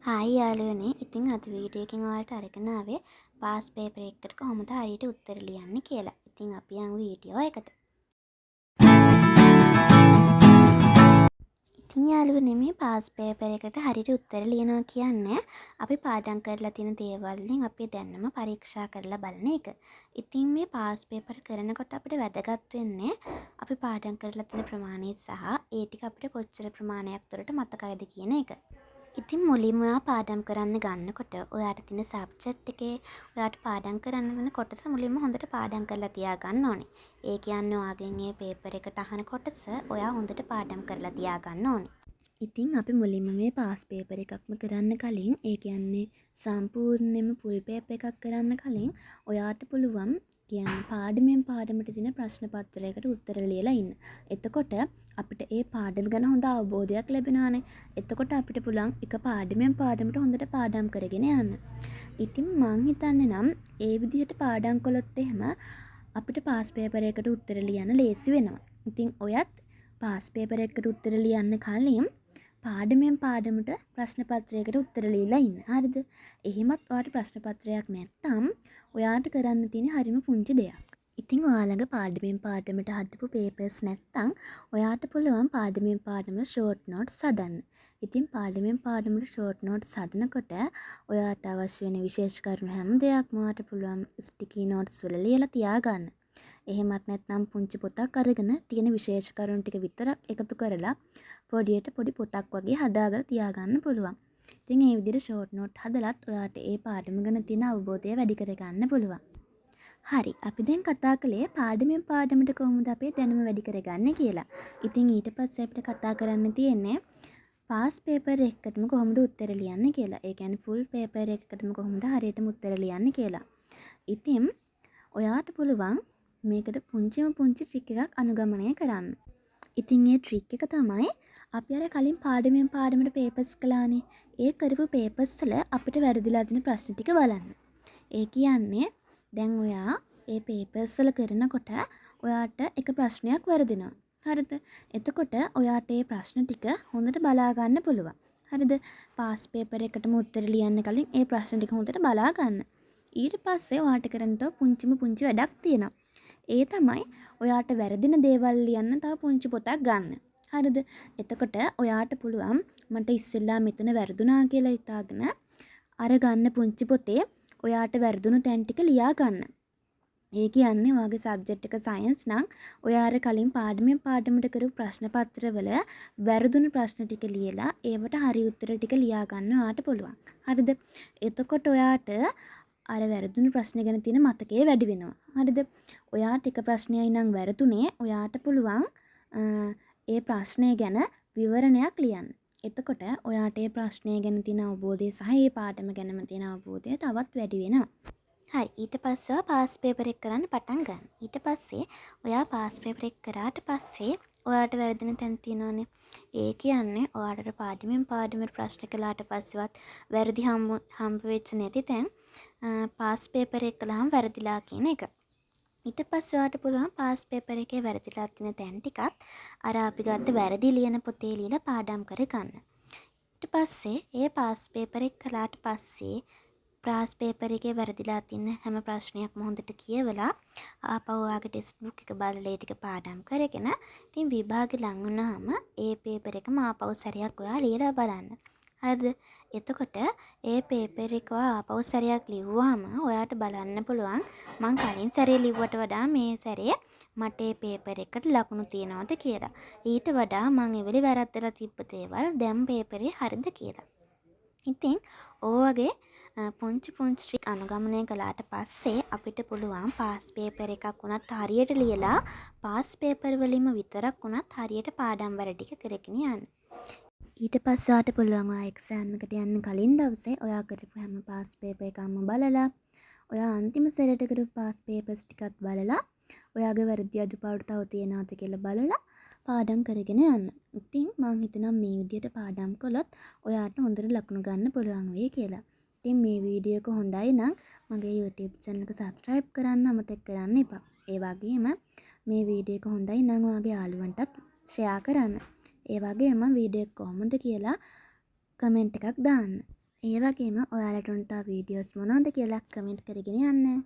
Hi යාළුවනේ. ඉතින් අද වීඩියෝ එකකින් ඔයාලට අරගෙන ආවේ පාස් පේපර් එකකට කොහොමද හරියට උත්තර ලියන්නේ කියලා. ඉතින් අපි යමු වීඩියෝ එකට. ඉතින් යාළුවනේ මේ පාස් පේපර් එකට හරියට උත්තර ලියනවා කියන්නේ අපි පාඩම් කරලා තියෙන දේවල් වලින් අපි දැන්නම පරීක්ෂා කරලා බලන එක. ඉතින් මේ පාස් පේපර් කරනකොට අපිට වැදගත් වෙන්නේ අපි පාඩම් කරලා තියෙන ප්‍රමාණය සහ ඒ ටික අපිට කොච්චර ප්‍රමාණයක් තුරට මතකයිද කියන එක. ඉතින් මුලින්ම ඔයා පාඩම් කරන්න ගන්නකොට ඔයාට තියෙන සබ්ජෙක්ට් එකේ ඔයාට පාඩම් කරන්න දෙන කොටස මුලින්ම හොඳට පාඩම් කරලා තියාගන්න ඕනේ. ඒ කියන්නේ ඔයාගෙන් මේ පේපර් එකට අහන කොටස ඔයා හොඳට පාඩම් කරලා තියාගන්න ඕනේ. ඉතින් අපි මුලින්ම මේ පාස් පේපර් එකක්ම කරන්න කලින් ඒ කියන්නේ සම්පූර්ණයෙන්ම ෆුල් පේපර් එකක් කරන්න කලින් ඔයාට පුළුවන් කියන්නේ පාඩමෙන් පාඩමට තියෙන ප්‍රශ්න පත්‍රයකට උත්තර ලියලා ඉන්න. එතකොට අපිට ඒ පාඩම ගැන හොඳ අවබෝධයක් ලැබෙනවානේ. එතකොට අපිට පුළුවන් එක පාඩමෙන් පාඩමට හොඳට පාඩම් කරගෙන යන්න. ඉතින් මං හිතන්නේ නම් ඒ විදිහට පාඩම් කළොත් එහෙම අපිට පාස් පේපර් එකට උත්තර ලියන්න ලේසි වෙනවා. ඉතින් ඔයත් පාස් පේපර් එකට උත්තර ලියන්න කලින් පාඩමෙන් පාඩමට ප්‍රශ්න පත්‍රයකට උත්තර ලියලා ඉන්න. හරිද? එහෙමත් ඔයාට ප්‍රශ්න පත්‍රයක් නැත්නම් ඔයාට කරන්න තියෙන හරිම පුංචි දෙයක්. ඉතින් ඔයා ළඟ පාඩමෙන් පාඩමට හදපු පේපර්ස් නැත්නම් ඔයාට පුළුවන් පාඩමෙන් පාඩමට ෂෝට් නෝට්ස් හදන්න. ඉතින් පාඩමෙන් පාඩමට ෂෝට් නෝට්ස් හදනකොට ඔයාට අවශ්‍ය වෙන විශේෂ කරුණු හැම දෙයක්ම ඔයාට පුළුවන් ස්ටිකි නෝට්ස් වල ලියලා තියාගන්න. එහෙමත් නැත්නම් පුංචි පොතක් අරගෙන තියෙන විශේෂ කරුණු ටික විතරක් එකතු කරලා පොඩියට පොඩි පොතක් වගේ හදාගෙන තියාගන්න පුළුවන්. ඉතින් මේ විදිහට ෂෝට් නෝට් හදලත් ඔයාට ඒ පාඩම ගැන තියෙන අවබෝධය වැඩි කරගන්න පුළුවන්. හරි, අපි දැන් කතා කළේ පාඩමෙන් පාඩමට කොහොමද අපේ දැනුම වැඩි කරගන්නේ කියලා. ඉතින් ඊට පස්සේ අපිට කතා කරන්න තියෙන්නේ පාස් පේපර් එකකටම කොහොමද උත්තර ලියන්නේ කියලා. ඒ කියන්නේ ෆුල් පේපර් එකකටම කොහොමද හරියටම උත්තර ලියන්නේ කියලා. ඉතින් ඔයාට පුළුවන් මේකට පුංචිම පුංචි ට්‍රික් එකක් අනුගමනය කරන්න. ඉතින් මේ ට්‍රික් එක තමයි අපි අර කලින් පාඩමෙන් පාඩමට පේපර්ස් කළානේ. ඒ කරපු පේපර්ස් වල අපිට වැරදිලා තියෙන ප්‍රශ්න ටික බලන්න. ඒ කියන්නේ දැන් ඔයා ඒ පේපර්ස් වල කරනකොට ඔයාට එක ප්‍රශ්නයක් වැරදිනවා. හරිද? එතකොට ඔයාට ඒ ප්‍රශ්න ටික හොඳට බලා ගන්න පුළුවන්. හරිද? පාස් පේපර් එකටම උත්තර ලියන්න කලින් ඒ ප්‍රශ්න ටික හොඳට බලා ගන්න. ඊට පස්සේ ඔයාට කරන්න තව පුංචිම පුංචි වැඩක් තියෙනවා. ඒ තමයි ඔයාට වැරදින දේවල් ලියන්න තව පුංචි පොතක් ගන්න. හරිද? එතකොට ඔයාට පුළුවන් මට ඉස්සෙල්ලා මෙතන වැරදුනා කියලා හිතාගෙන අර ගන්න පුංචි පොතේ ඔයාට වැරදුණු තැන් ටික ලියා ගන්න. ඒ කියන්නේ ඔයාගේ සබ්ජෙක්ට් එක සයන්ස් නම් ඔයා අර කලින් පාඩමෙන් පාඩමට කරපු ප්‍රශ්න පත්‍රවල වැරදුණු ප්‍රශ්න ටික ලියලා ඒවට හරි උත්තර ටික ලියා ගන්න ඔයාට පුළුවන්. හරිද? එතකොට ඔයාට අර වැරදුණු ප්‍රශ්න ගැන තියෙන මතකය වැඩි වෙනවා. හරිද? ඔයාට එක ප්‍රශ්නයයි නම් වැරදුනේ ඔයාට පුළුවන් ඒ ප්‍රශ්නය ගැන විවරණයක් ලියන්න. එතකොට ඔයාට ඒ ප්‍රශ්නය ගැන තියෙන අවබෝධය සහ ඒ පාඩම ගැනම තියෙන අවබෝධය තවත් වැඩි වෙනවා. හරි, ඊට පස්සේ පාස් පේපර් එක කරන්න පටන් ගන්න. ඊට පස්සේ ඔයා පාස් පේපර් එක කරාට පස්සේ ඔයාට වැරදින තැන් තියෙනවනේ. ඒ කියන්නේ ඔයාට පාඩමෙන් පාඩමට ප්‍රශ්න කළාට පස්සෙවත් වැරදි හම්බ වෙච්ච නැති තැන් පාස් පේපර් එක කළාම වැරදිලා කියන එක. ඊට පස්සේ ඔයාට පුළුවන් පාස් පේපර් එකේ වැරදිලා තියෙන තැන් ටිකත් අර අපි ගත්ත වැරදි ලියන පොතේ ලියලා පාඩම් කරගන්න. ඊට පස්සේ ඒ පාස් පේපර් එක කළාට පස්සේ පාස් පේපර් එකේ වැරදිලා තියෙන හැම ප්‍රශ්නයක්ම හොඳට කියවලා ආපහු ඔයාගේ ටෙක්ස්ට් බුක් එක බලලා ඒ ටික පාඩම් කරගෙන ඉතින් විභාගෙ ලඟ වුණාම ඒ පේපර් එකම ආපහු සැරයක් ඔයා ලියලා බලන්න. හරිද? එතකොට ඒ පේපර් එක ආපහු සැරයක් ලිව්වහම ඔයාට බලන්න පුළුවන් මං කලින් සැරේ ලිව්වට වඩා මේ සැරේ මට ඒ පේපර් එකට ලකුණු තියනවද කියලා. ඊට වඩා මං ඒ වෙලේ වැරද්දලා තිබ්බ දේවල් දැන් පේපරේ හරිද කියලා. ඉතින් ඔයගේ පුංචි පුංචි ට්‍රික් අනුගමනය කළාට පස්සේ අපිට පුළුවන් පාස් පේපර් එකක් වුණත් හරියට ලියලා පාස් පේපර් වලින්ම විතරක් වුණත් හරියට පාඩම් වැඩ ටික කරගෙන යන්න. ඊට පස්සේ ආට පුළුවන් ඔයා එක්සෑම් එකට යන්න කලින් දවසේ ඔයා කරපු හැම පාස් පේපර් එකක්ම බලලා ඔයා අන්තිම සැරේට කරපු පාස් පේපර්ස් ටිකත් බලලා ඔයාගේ වැරදි අඩුපාඩු තව තියෙනවද කියලා බලලා පාඩම් කරගෙන යන්න. ඉතින් මම හිතනවා මේ විදිහට පාඩම් කළොත් ඔයාට හොඳට ලකුණු ගන්න පුළුවන් වෙයි කියලා. ඉතින් මේ වීඩියෝ එක හොඳයි නම් මගේ YouTube channel එක subscribe කරන්න අමතක කරන්න එපා. ඒ වගේම මේ වීඩියෝ එක හොඳයි නම් ඔයාගේ යාළුවන්ටත් share කරන්න. ඒ වගේම වීඩියෝ එක කොහොමද කියලා කමෙන්ට් එකක් දාන්න. ඒ වගේම ඔයාලට උන් තව වීඩියෝස් මොනවද කියලා කමෙන්ට් කරගෙන යන්න.